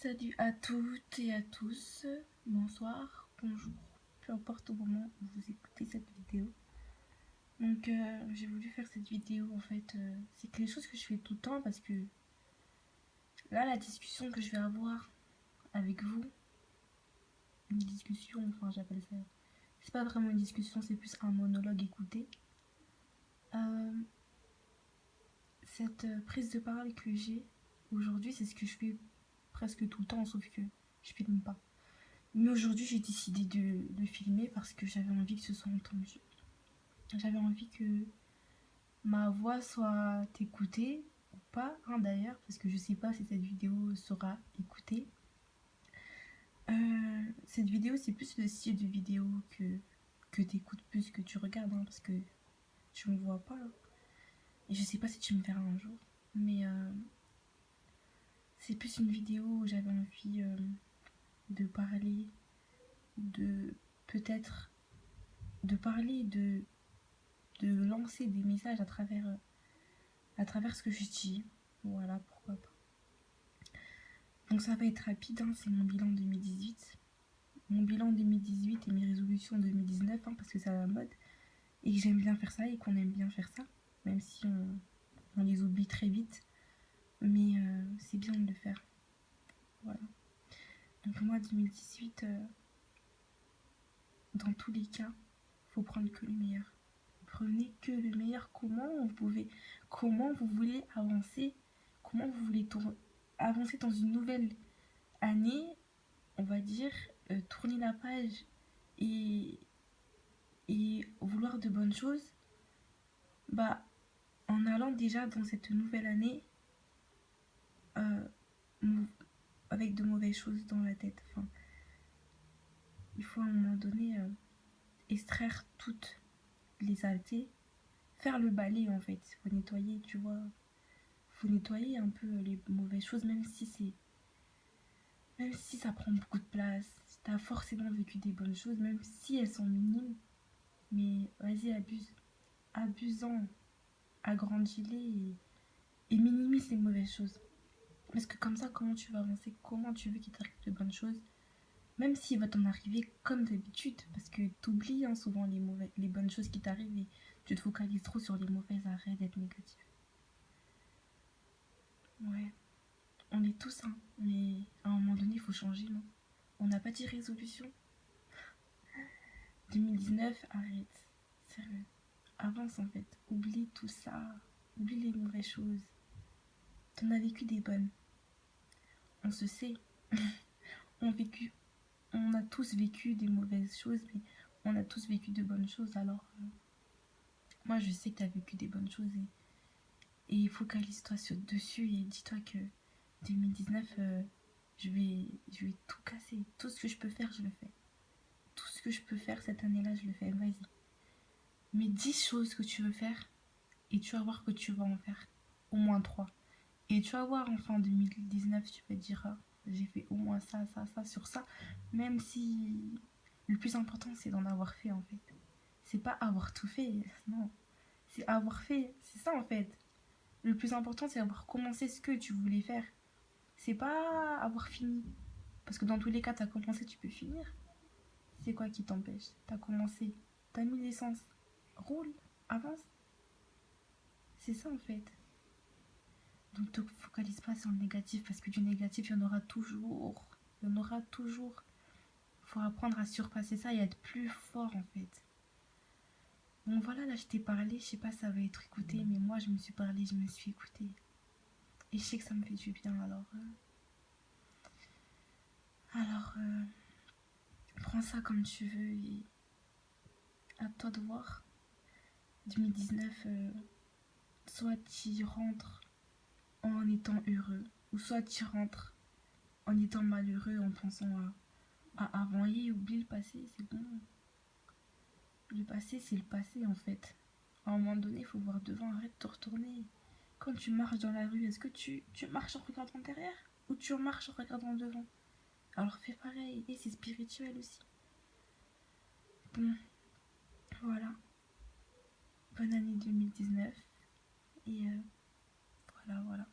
Salut à toutes et à tous, bonsoir, bonjour, peu importe au moment où vous écoutez cette vidéo. Donc j'ai voulu faire cette vidéo en fait, c'est quelque chose que je fais tout le temps parce que là la discussion que je vais avoir avec vous, une discussion, enfin j'appelle ça, c'est pas vraiment une discussion, c'est plus un monologue écouté. Cette prise de parole que j'ai aujourd'hui, c'est ce que je fais presque tout le temps, sauf que je filme pas. Mais aujourd'hui, j'ai décidé de filmer parce que j'avais envie que ce soit entendu. J'avais envie que ma voix soit écoutée, ou pas, hein, d'ailleurs, parce que je sais pas si cette vidéo sera écoutée. Cette vidéo, c'est plus le style de vidéo que t'écoutes plus que tu regardes, hein, parce que tu me vois pas. Hein. Et je sais pas si tu me verras un jour. Mais c'est plus une vidéo où j'avais envie de parler, de peut-être de parler de lancer des messages à travers ce que je dis. Voilà, pourquoi pas. Donc ça va être rapide, hein, c'est mon bilan 2018. Mon bilan 2018 et mes résolutions 2019, hein, parce que c'est à la mode. Et que j'aime bien faire ça et qu'on aime bien faire ça. Même si on les oublie très vite. Mais c'est bien de le faire. Voilà. Donc moi 2018, dans tous les cas, faut prendre que le meilleur. Prenez que le meilleur. Comment vous voulez avancer, comment vous voulez avancer dans une nouvelle année, on va dire, tourner la page et, et vouloir de bonnes choses, bah en allant déjà dans cette nouvelle année euh, avec de mauvaises choses dans la tête. Enfin, il faut à un moment donné extraire toutes les saletés, faire le balai en fait, faut nettoyer, tu vois, faut nettoyer un peu les mauvaises choses, même si ça prend beaucoup de place, si t'as forcément vécu des bonnes choses, même si elles sont minimes, mais vas-y, abusant, agrandis-les et minimise les mauvaises choses. Parce que comme ça, comment tu vas avancer, comment tu veux qu'il t'arrive de bonnes choses, même s'il va t'en arriver comme d'habitude, parce que t'oublies hein, souvent les bonnes choses qui t'arrivent et tu te focalises trop sur les mauvaises, arrête d'être négatif. Ouais, on est tous, hein, mais à un moment donné, il faut changer, non? On n'a pas dit résolution. 2019, arrête. Sérieux. Avance en fait. Oublie tout ça. Oublie les mauvaises choses. T'en as vécu des bonnes. On se sait. On a tous vécu des mauvaises choses, mais on a tous vécu de bonnes choses. Alors, moi je sais que t'as vécu des bonnes choses et focalise-toi dessus et dis-toi que 2019, je vais tout casser. Tout ce que je peux faire, je le fais. Tout ce que je peux faire cette année-là, je le fais. Vas-y. Mais 10 choses que tu veux faire et tu vas voir que tu vas en faire au moins 3. Et tu vas voir en fin 2019, tu vas te dire ah, j'ai fait au moins ça, ça, ça sur ça. Même si le plus important c'est d'en avoir fait en fait. C'est pas avoir tout fait, non. C'est avoir fait, c'est ça en fait. Le plus important c'est avoir commencé ce que tu voulais faire. C'est pas avoir fini. Parce que dans tous les cas, t'as commencé, tu peux finir. C'est quoi qui t'empêche? T'as commencé, t'as mis l'essence. Roule, avance. C'est ça en fait. Donc te focalise pas sur le négatif parce que du négatif, il y en aura toujours. Il y en aura toujours. Il faut apprendre à surpasser ça et à être plus fort en fait. Bon voilà, là je t'ai parlé, je sais pas si ça va être écouté, mais moi je me suis parlé, je me suis écoutée. Et je sais que ça me fait du bien alors. Prends ça comme tu veux et à toi de voir. 2019, soit tu rentres en étant heureux, ou soit tu rentres en étant malheureux en pensant à avant et oublie le passé, c'est bon. Le passé, c'est le passé en fait. À un moment donné, il faut voir devant, arrête de te retourner. Quand tu marches dans la rue, est-ce que tu marches en regardant derrière ou tu marches en regardant devant? Alors fais pareil, et c'est spirituel aussi. Bon, voilà. Bonne année 2019. Et voilà, voilà.